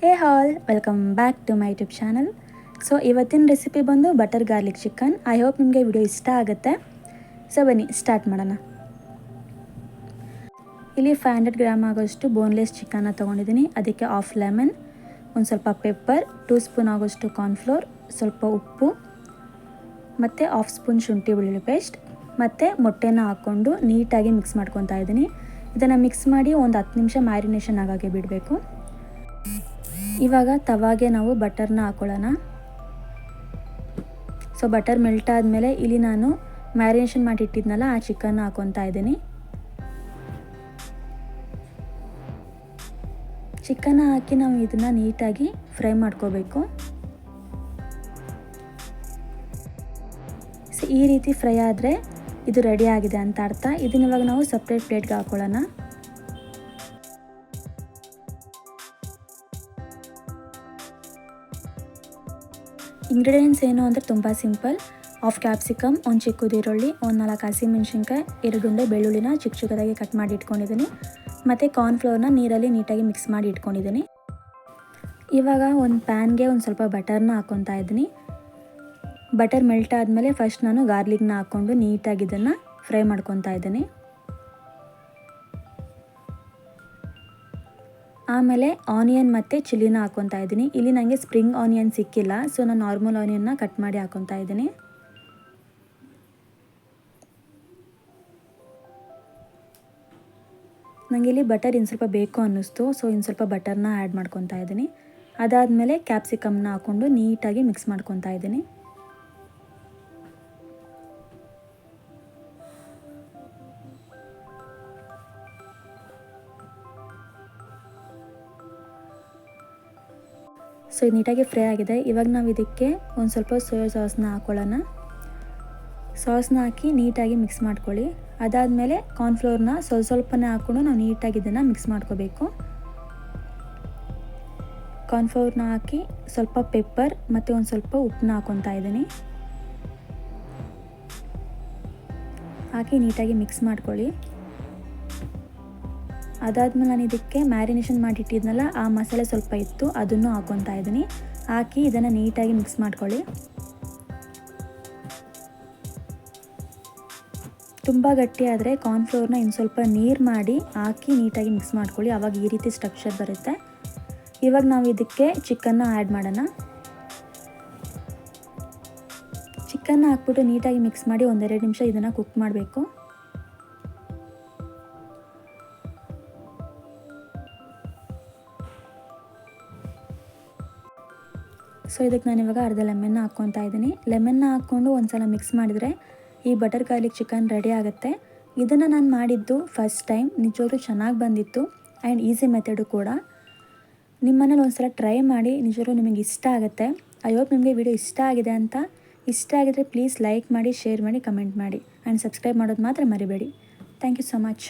Hey all, welcome back to my YouTube channel. So ಇವತ್ತಿನ recipe ಬಂದು butter garlic chicken. I hope ನಿಮಗೆ video ಇಷ್ಟ ಆಗುತ್ತೆ. So ಬನ್ನಿ ಸ್ಟಾರ್ಟ್ ಮಾಡೋಣ. ಇಲ್ಲಿ 500 ಗ್ರಾಮ್ ಆಗೋಷ್ಟು ಬೋನ್ಲೆಸ್ ಚಿಕನ್ನ ತೊಗೊಂಡಿದ್ದೀನಿ. ಅದಕ್ಕೆ ಹಾಫ್ ಲೆಮನ್, ಒಂದು ಸ್ವಲ್ಪ ಪೆಪ್ಪರ್, 2 ಸ್ಪೂನ್ ಆಗೋಷ್ಟು ಕಾರ್ನ್ಫ್ಲೋರ್, ಸ್ವಲ್ಪ ಉಪ್ಪು ಮತ್ತು ಹಾಫ್ ಸ್ಪೂನ್ ಶುಂಠಿ ಬೆಳ್ಳುಳ್ಳಿ ಪೇಸ್ಟ್ ಮತ್ತು ಮೊಟ್ಟೆನ ಹಾಕ್ಕೊಂಡು ನೀಟಾಗಿ ಮಿಕ್ಸ್ ಮಾಡ್ಕೊತಾ ಇದ್ದೀನಿ. ಇದನ್ನು ಮಿಕ್ಸ್ ಮಾಡಿ ಒಂದು 10 ನಿಮಿಷ ಮ್ಯಾರಿನೇಷನ್ ಆಗಾಗೆ ಬಿಡಬೇಕು. ಇವಾಗ ತವಾಗೆ ನಾವು ಬಟರ್ನ ಹಾಕೊಳ್ಳೋಣ. ಸೊ ಬಟರ್ ಮೆಲ್ಟ್ ಆದಮೇಲೆ ಇಲ್ಲಿ ನಾನು ಮ್ಯಾರಿನೇಷನ್ ಮಾಡಿ ಇಟ್ಟಿದ್ನಲ್ಲ ಆ ಚಿಕನ್ನ ಹಾಕೊತಾ ಇದ್ದೀನಿ. ಚಿಕನ್ನ ಹಾಕಿ ನಾವು ಇದನ್ನು ನೀಟಾಗಿ ಫ್ರೈ ಮಾಡ್ಕೋಬೇಕು. ಸೊ ಈ ರೀತಿ ಫ್ರೈ ಆದರೆ ಇದು ರೆಡಿ ಆಗಿದೆ ಅಂತ ಅರ್ಥ. ಇದನ್ನ ಇವಾಗ ನಾವು ಸಪ್ರೇಟ್ ಪ್ಲೇಟ್ಗೆ ಹಾಕೊಳ್ಳೋಣ. ಇಂಗ್ರೀಡಿಯೆಂಟ್ಸ್ ಏನು ಅಂದರೆ ತುಂಬ ಸಿಂಪಲ್. ಹಾಫ್ ಕ್ಯಾಪ್ಸಿಕಮ್, ಒಂದು ಚಿಕ್ಕದು ಈರುಳ್ಳಿ, ಒಂದು 4 ಹಸಿಮೆಣಸಿನ್ಕಾಯಿ, 2 ಉಂಡೆ ಬೆಳ್ಳುಳ್ಳಿನ ಚಿಕ್ಕ ಚಿಕ್ಕದಾಗಿ ಕಟ್ ಮಾಡಿ ಇಟ್ಕೊಂಡಿದ್ದೀನಿ ಮತ್ತು ಕಾರ್ನ್ಫ್ಲೋರ್ನ ನೀರಲ್ಲಿ ನೀಟಾಗಿ ಮಿಕ್ಸ್ ಮಾಡಿ ಇಟ್ಕೊಂಡಿದ್ದೀನಿ. ಇವಾಗ ಒಂದು ಪ್ಯಾನ್ಗೆ ಒಂದು ಸ್ವಲ್ಪ ಬಟರ್ನ ಹಾಕ್ಕೊತಾ ಇದ್ದೀನಿ. ಬಟರ್ ಮೆಲ್ಟ್ ಆದಮೇಲೆ ಫಸ್ಟ್ ನಾನು ಗಾರ್ಲಿಕ್ನ ಹಾಕ್ಕೊಂಡು ನೀಟಾಗಿ ಇದನ್ನು ಫ್ರೈ ಮಾಡ್ಕೊತಾ ಇದ್ದೀನಿ. ಆಮೇಲೆ ಆನಿಯನ್ ಮತ್ತು ಚಿಲ್ಲಿನ ಹಾಕ್ಕೊತಾ ಇದ್ದೀನಿ. ಇಲ್ಲಿ ನನಗೆ ಸ್ಪ್ರಿಂಗ್ ಆನಿಯನ್ ಸಿಕ್ಕಿಲ್ಲ, ಸೊ ನಾನು ನಾರ್ಮಲ್ ಆನಿಯನ್ನ ಕಟ್ ಮಾಡಿ ಹಾಕ್ಕೊತಾ ಇದ್ದೀನಿ. ನನಗೆ ಇಲ್ಲಿ ಬಟರ್ ಇನ್ನು ಸ್ವಲ್ಪ ಬೇಕು ಅನ್ನಿಸ್ತು, ಸೊ ಇನ್ನು ಸ್ವಲ್ಪ ಬಟರ್ನ ಆ್ಯಡ್ ಮಾಡ್ಕೊತಾ ಇದ್ದೀನಿ. ಅದಾದಮೇಲೆ ಕ್ಯಾಪ್ಸಿಕಮ್ನ ಹಾಕ್ಕೊಂಡು ನೀಟಾಗಿ ಮಿಕ್ಸ್ ಮಾಡ್ಕೊತಾ ಇದ್ದೀನಿ. ಸೊ ಇದು ನೀಟಾಗಿ ಫ್ರೈ ಆಗಿದೆ. ಇವಾಗ ನಾವು ಇದಕ್ಕೆ ಒಂದು ಸ್ವಲ್ಪ ಸೋಯಾ ಸಾಸ್ನ ಹಾಕ್ಕೊಳ್ಳೋಣ. ಸಾಸ್ನ ಹಾಕಿ ನೀಟಾಗಿ ಮಿಕ್ಸ್ ಮಾಡ್ಕೊಳ್ಳಿ. ಅದಾದಮೇಲೆ ಕಾರ್ನ್ಫ್ಲೋರ್ನ ಸ್ವಲ್ಪನೇ ಹಾಕ್ಕೊಂಡು ನಾವು ನೀಟಾಗಿ ಇದನ್ನು ಮಿಕ್ಸ್ ಮಾಡ್ಕೋಬೇಕು. ಕಾರ್ನ್ಫ್ಲೋರ್ನ ಹಾಕಿ ಸ್ವಲ್ಪ ಪೆಪ್ಪರ್ ಮತ್ತು ಒಂದು ಸ್ವಲ್ಪ ಉಪ್ಪನ್ನ ಹಾಕ್ಕೊತಾ ಇದ್ದೀನಿ. ಹಾಕಿ ನೀಟಾಗಿ ಮಿಕ್ಸ್ ಮಾಡ್ಕೊಳ್ಳಿ. ಅದಾದಮೇಲೆ ನಾನು ಇದಕ್ಕೆ ಮ್ಯಾರಿನೇಷನ್ ಮಾಡಿಟ್ಟಿದ್ನಲ್ಲ ಆ ಮಸಾಲೆ ಸ್ವಲ್ಪ ಇತ್ತು, ಅದನ್ನು ಹಾಕ್ಕೊತಾ ಇದ್ದೀನಿ. ಹಾಕಿ ಇದನ್ನು ನೀಟಾಗಿ ಮಿಕ್ಸ್ ಮಾಡ್ಕೊಳ್ಳಿ. ತುಂಬ ಗಟ್ಟಿ ಆದರೆ ಕಾರ್ನ್ಫ್ಲೋರ್ನ ಇನ್ನು ಸ್ವಲ್ಪ ನೀರು ಮಾಡಿ ಹಾಕಿ ನೀಟಾಗಿ ಮಿಕ್ಸ್ ಮಾಡ್ಕೊಳ್ಳಿ. ಆವಾಗ ಈ ರೀತಿ ಸ್ಟ್ರಕ್ಚರ್ ಬರುತ್ತೆ. ಇವಾಗ ನಾವು ಇದಕ್ಕೆ ಚಿಕನ್ನ ಆ್ಯಡ್ ಮಾಡೋಣ. ಚಿಕನ್ನ ಹಾಕ್ಬಿಟ್ಟು ನೀಟಾಗಿ ಮಿಕ್ಸ್ ಮಾಡಿ 1-2 ನಿಮಿಷ ಇದನ್ನು ಕುಕ್ ಮಾಡಬೇಕು. ಸೊ ಇದಕ್ಕೆ ನಾನು ಇವಾಗ ಅರ್ಧ ಲೆಮನ್ನ ಹಾಕ್ಕೊತಾ ಇದ್ದೀನಿ. ಲೆಮನ್ನ ಹಾಕ್ಕೊಂಡು ಒಂದು ಸಲ ಮಿಕ್ಸ್ ಮಾಡಿದರೆ ಈ ಬಟರ್ ಗಾರ್ಲಿಕ್ ಚಿಕನ್ ರೆಡಿ ಆಗುತ್ತೆ. ಇದನ್ನು ನಾನು ಮಾಡಿದ್ದು ಫಸ್ಟ್ ಟೈಮ್, ನಿಜವಾಗ್ಲೂ ಚೆನ್ನಾಗಿ ಬಂದಿತ್ತು ಆ್ಯಂಡ್ ಈಸಿ ಮೆಥಡು ಕೂಡ. ನಿಮ್ಮ ಮನೇಲಿ ಒಂದು ಸಲ ಟ್ರೈ ಮಾಡಿ, ನಿಜವಾಗ್ಲೂ ನಿಮಗೆ ಇಷ್ಟ ಆಗುತ್ತೆ. ಐ ಹೋಪ್ ನಿಮಗೆ ವಿಡಿಯೋ ಇಷ್ಟ ಆಗಿದೆ ಅಂತ. ಇಷ್ಟ ಆಗಿದ್ರೆ ಪ್ಲೀಸ್ ಲೈಕ್ ಮಾಡಿ, ಶೇರ್ ಮಾಡಿ, ಕಮೆಂಟ್ ಮಾಡಿ ಆ್ಯಂಡ್ ಸಬ್ಸ್ಕ್ರೈಬ್ ಮಾಡೋದು ಮಾತ್ರ ಮರಿಬೇಡಿ. Thank you so much.